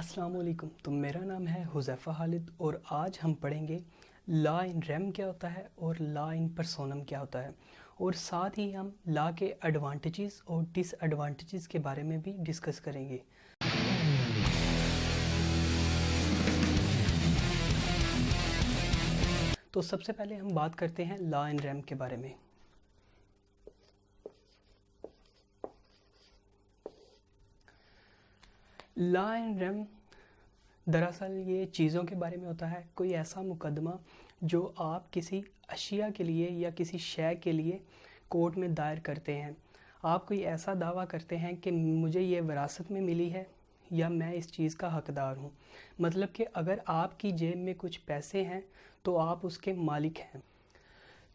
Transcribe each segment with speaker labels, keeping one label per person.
Speaker 1: अस्सलाम वालेकुम। तो मेरा नाम है हुज़ैफ़ा खालिद और आज हम पढ़ेंगे लॉ इन रेम क्या होता है और लॉ इन पर्सोनम क्या होता है, और साथ ही हम लॉ के एडवांटेजेस और डिसएडवांटेजेस के बारे में भी डिस्कस करेंगे। तो सबसे पहले हम बात करते हैं लॉ इन रेम के बारे में। लॉ इन रेम दरअसल ये चीज़ों के बारे में होता है, कोई ऐसा मुकदमा जो आप किसी अशिया के लिए या किसी शय के लिए कोर्ट में दायर करते हैं। आप कोई ऐसा दावा करते हैं कि मुझे ये विरासत में मिली है या मैं इस चीज़ का हकदार हूँ। मतलब कि अगर आपकी जेब में कुछ पैसे हैं तो आप उसके मालिक हैं।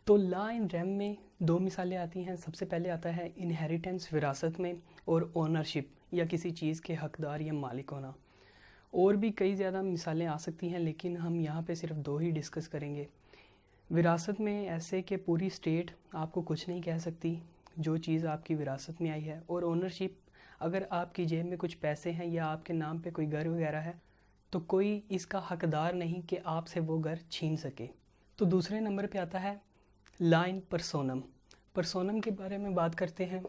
Speaker 1: तो लॉ इन रेम में दो मिसालें आती हैं। सबसे पहले आता है इनहेरिटेंस, विरासत में, और ओनरशिप या किसी चीज़ के हकदार या मालिक होना। और भी कई ज़्यादा मिसालें आ सकती हैं, लेकिन हम यहाँ पे सिर्फ दो ही डिस्कस करेंगे। विरासत में ऐसे कि पूरी स्टेट आपको कुछ नहीं कह सकती जो चीज़ आपकी विरासत में आई है। और ओनरशिप, अगर आपकी जेब में कुछ पैसे हैं या आपके नाम पे कोई घर वगैरह है तो कोई इसका हकदार नहीं कि आपसे वो घर छीन सके। तो दूसरे नंबर पे आता है लॉ इन पर्सोनम। पर्सोनम के बारे में बात करते हैं।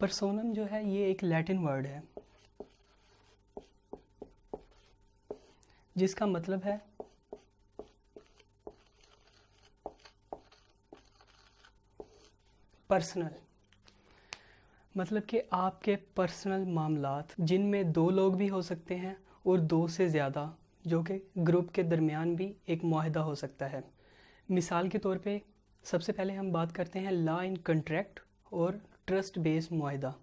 Speaker 1: पर्सोनम जो है ये एक लैटिन वर्ड है जिसका मतलब है पर्सनल। मतलब कि आपके पर्सनल मामलात जिनमें दो लोग भी हो सकते हैं और दो से ज़्यादा, जो कि ग्रुप के दरमियान भी एक मुआहदा हो सकता है। मिसाल के तौर पे सबसे पहले हम बात करते हैं लॉ इन कॉन्ट्रैक्ट और ट्रस्ट बेस्ड मुआहदा।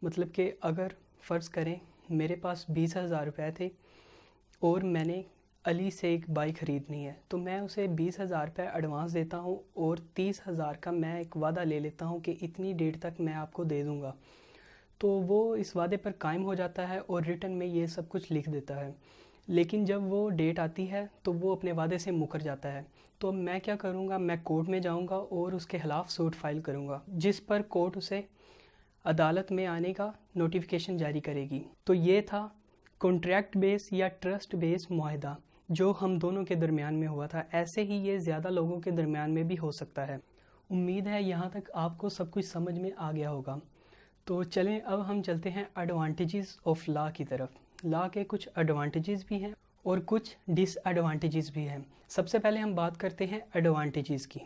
Speaker 1: मतलब कि अगर फ़र्ज़ करें मेरे पास 20,000 रुपये थे और मैंने अली से एक बाइक ख़रीदनी है, तो मैं उसे 20,000 रुपये एडवांस देता हूँ और 30,000 का मैं एक वादा ले लेता हूँ कि इतनी डेट तक मैं आपको दे दूँगा। तो वो इस वादे पर कायम हो जाता है और रिटर्न में ये सब कुछ लिख देता है। लेकिन जब वो डेट आती है तो वो अपने वादे से मुकर जाता है। तो मैं क्या करूँगा, मैं कोर्ट में जाऊँगा और उसके ख़िलाफ़ सूट फाइल करूँगा, जिस पर कोर्ट उसे अदालत में आने का नोटिफिकेशन जारी करेगी। तो ये था कॉन्ट्रैक्ट बेस या ट्रस्ट बेस मुआहदा जो हम दोनों के दरमियान में हुआ था। ऐसे ही ये ज़्यादा लोगों के दरमियान में भी हो सकता है। उम्मीद है यहाँ तक आपको सब कुछ समझ में आ गया होगा। तो चलें अब हम चलते हैं एडवांटेजेस ऑफ लॉ की तरफ। लॉ के कुछ एडवांटेजेस भी हैं और कुछ डिसएडवांटेजेस भी हैं। सबसे पहले हम बात करते हैं एडवांटेजेस की।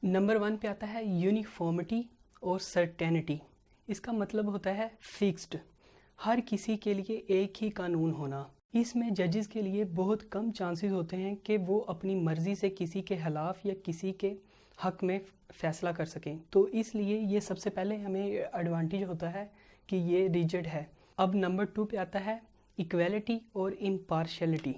Speaker 1: नंबर 1 पे आता है यूनिफॉर्मिटी और सर्टेनिटी। इसका मतलब होता है फिक्स्ड, हर किसी के लिए एक ही कानून होना। इसमें जजेस के लिए बहुत कम चांसेस होते हैं कि वो अपनी मर्ज़ी से किसी के खिलाफ या किसी के हक में फ़ैसला कर सकें। तो इसलिए ये सबसे पहले हमें एडवांटेज होता है कि ये रिजिड है। अब नंबर 2 पे आता है इक्वलिटी और इम्पार्शलिटी।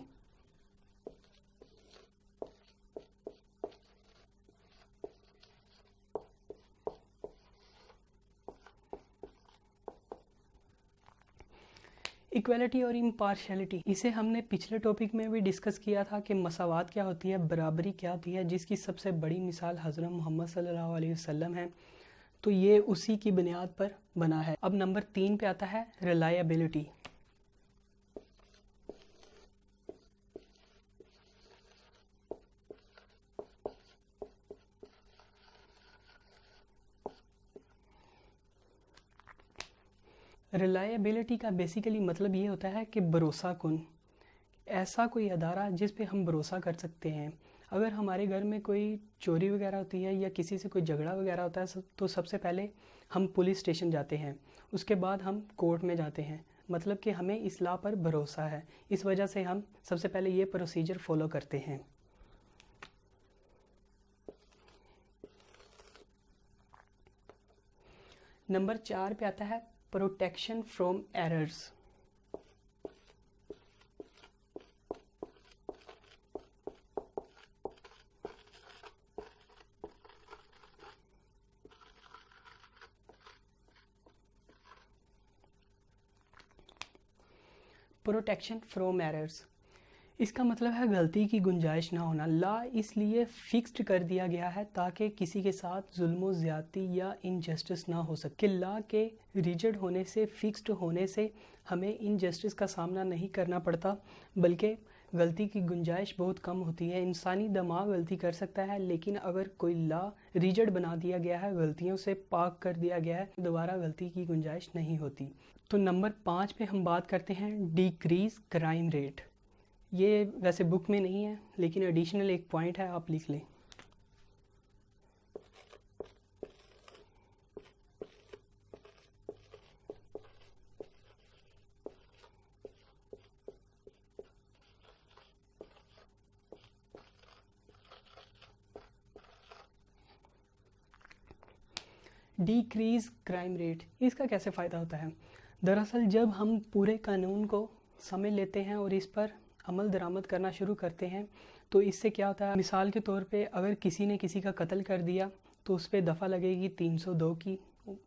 Speaker 1: इक्वलिटी और इम्पार्शलिटी, इसे हमने पिछले टॉपिक में भी डिस्कस किया था कि मसावात क्या होती है, बराबरी क्या होती है, जिसकी सबसे बड़ी मिसाल हज़रत मोहम्मद सल्लल्लाहु अलैहि वसल्लम है। तो ये उसी की बुनियाद पर बना है। अब नंबर 3 पे आता है रिलायबिलिटी। रिलायबिलिटी का बेसिकली मतलब ये होता है कि भरोसा कुन, ऐसा कोई अदारा जिस पे हम भरोसा कर सकते हैं। अगर हमारे घर में कोई चोरी वगैरह होती है या किसी से कोई झगड़ा वगैरह होता है तो सबसे पहले हम पुलिस स्टेशन जाते हैं, उसके बाद हम कोर्ट में जाते हैं। मतलब कि हमें इस लॉ पर भरोसा है, इस वजह से हम सबसे पहले ये प्रोसीजर फॉलो करते हैं। नंबर 4 पे आता है protection from errors. Protection from errors, इसका मतलब है गलती की गुंजाइश ना होना। लॉ इसलिए फिक्स्ड कर दिया गया है ताकि किसी के साथ जुल्म ज़्यादती या इनजस्टिस ना हो सके। लॉ के रिजिड होने से, फिक्स्ड होने से हमें इनजस्टिस का सामना नहीं करना पड़ता, बल्कि गलती की गुंजाइश बहुत कम होती है। इंसानी दिमाग गलती कर सकता है, लेकिन अगर कोई लॉ रिजिड बना दिया गया है, गलतियों से पाक कर दिया गया है, दोबारा गलती की गुंजाइश नहीं होती। तो नंबर 5 पे हम बात करते हैं डिक्रीज क्राइम रेट। ये वैसे बुक में नहीं है, लेकिन एडिशनल एक पॉइंट है, आप लिख लें। डिक्रीज क्राइम रेट, इसका कैसे फ़ायदा होता है? दरअसल जब हम पूरे कानून को समझ लेते हैं और इस पर अमल दरामद करना शुरू करते हैं, तो इससे क्या होता है, मिसाल के तौर पे अगर किसी ने किसी का कत्ल कर दिया तो उस पर दफ़ा लगेगी 302 की,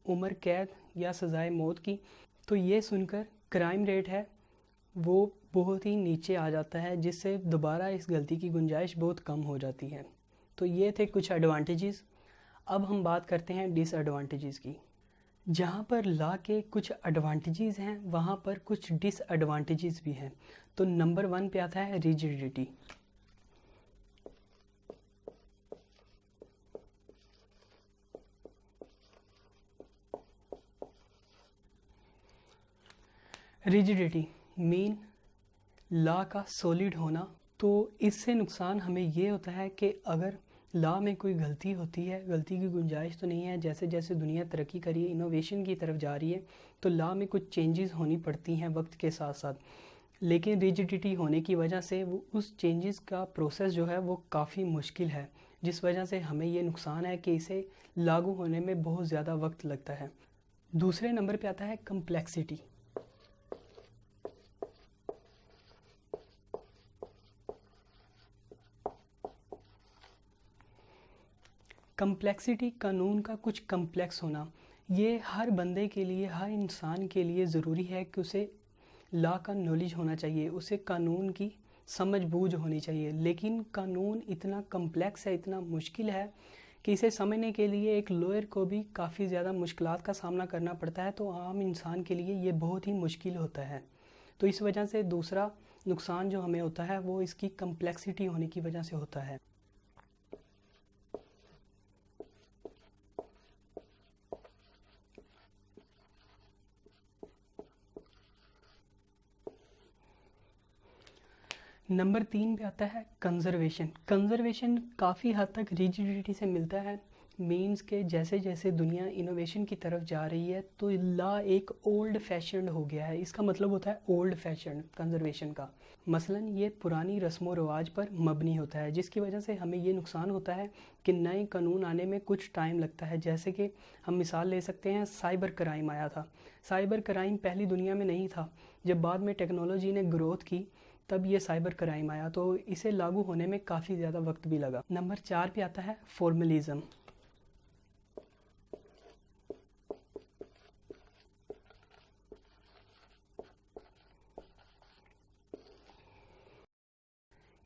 Speaker 1: उम्र कैद या सज़ाए मौत की। तो ये सुनकर क्राइम रेट है वो बहुत ही नीचे आ जाता है, जिससे दोबारा इस गलती की गुंजाइश बहुत कम हो जाती है। तो ये थे कुछ एडवांटेजेस। अब हम बात करते हैं डिसएडवांटेजेस की। जहाँ पर लॉ के कुछ एडवांटेजेस हैं, वहाँ पर कुछ डिसएडवांटेजेस भी हैं। तो नंबर 1 पे आता है रिजिडिटी। रिजिडिटी मीन लॉ का सॉलिड होना। तो इससे नुकसान हमें ये होता है कि अगर लॉ में कोई गलती होती है, गलती की गुंजाइश तो नहीं है, जैसे जैसे दुनिया तरक्की कर रही है, इनोवेशन की तरफ जा रही है, तो लॉ में कुछ चेंजेस होनी पड़ती हैं वक्त के साथ साथ। लेकिन रिजिडिटी होने की वजह से वो उस चेंजेस का प्रोसेस जो है वो काफ़ी मुश्किल है, जिस वजह से हमें ये नुकसान है कि इसे लागू होने में बहुत ज़्यादा वक्त लगता है। दूसरे नंबर पे आता है कम्प्लेक्सिटी। कम्प्लेक्सिटी, कानून का कुछ कम्प्लेक्स होना, ये हर बंदे के लिए, हर इंसान के लिए ज़रूरी है कि उसे लॉ का नॉलेज होना चाहिए, उसे कानून की समझ बूझ होनी चाहिए। लेकिन कानून इतना कम्प्लेक्स है, इतना मुश्किल है कि इसे समझने के लिए एक लॉयर को भी काफ़ी ज़्यादा मुश्किलात का सामना करना पड़ता है। तो आम इंसान के लिए ये बहुत ही मुश्किल होता है। तो इस वजह से दूसरा नुकसान जो हमें होता है वो इसकी कम्प्लेक्सिटी होने की वजह से होता है। नंबर 3 पे आता है कंजर्वेशन। कंजर्वेशन काफ़ी हद तक रिजिडिटी से मिलता है। मीन्स के जैसे जैसे दुनिया इनोवेशन की तरफ जा रही है, तो लॉ एक ओल्ड फैशन्ड हो गया है। इसका मतलब होता है ओल्ड फैशन कंजर्वेशन का। मसलन ये पुरानी रस्मों रिवाज पर मबनी होता है, जिसकी वजह से हमें ये नुकसान होता है कि नए कानून आने में कुछ टाइम लगता है। जैसे कि हम मिसाल ले सकते हैं, साइबर क्राइम आया था। साइबर क्राइम पहली दुनिया में नहीं था, जब बाद में टेक्नोलॉजी ने ग्रोथ की तब ये साइबर क्राइम आया, तो इसे लागू होने में काफ़ी ज़्यादा वक्त भी लगा। नंबर 4 पे आता है फॉर्मलिज्म।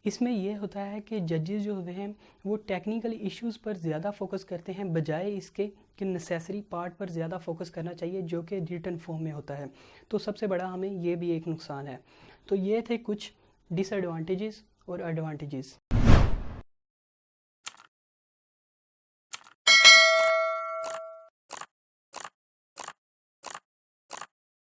Speaker 1: इसमें यह होता है कि जजेस जो होते हैं वो टेक्निकल इश्यूज़ पर ज़्यादा फोकस करते हैं, बजाय इसके कि नेसेसरी पार्ट पर ज़्यादा फोकस करना चाहिए जो कि रिटन फॉर्म में होता है। तो सबसे बड़ा हमें ये भी एक नुकसान है। तो ये थे कुछ डिसएडवांटेजेस और एडवांटेजेस।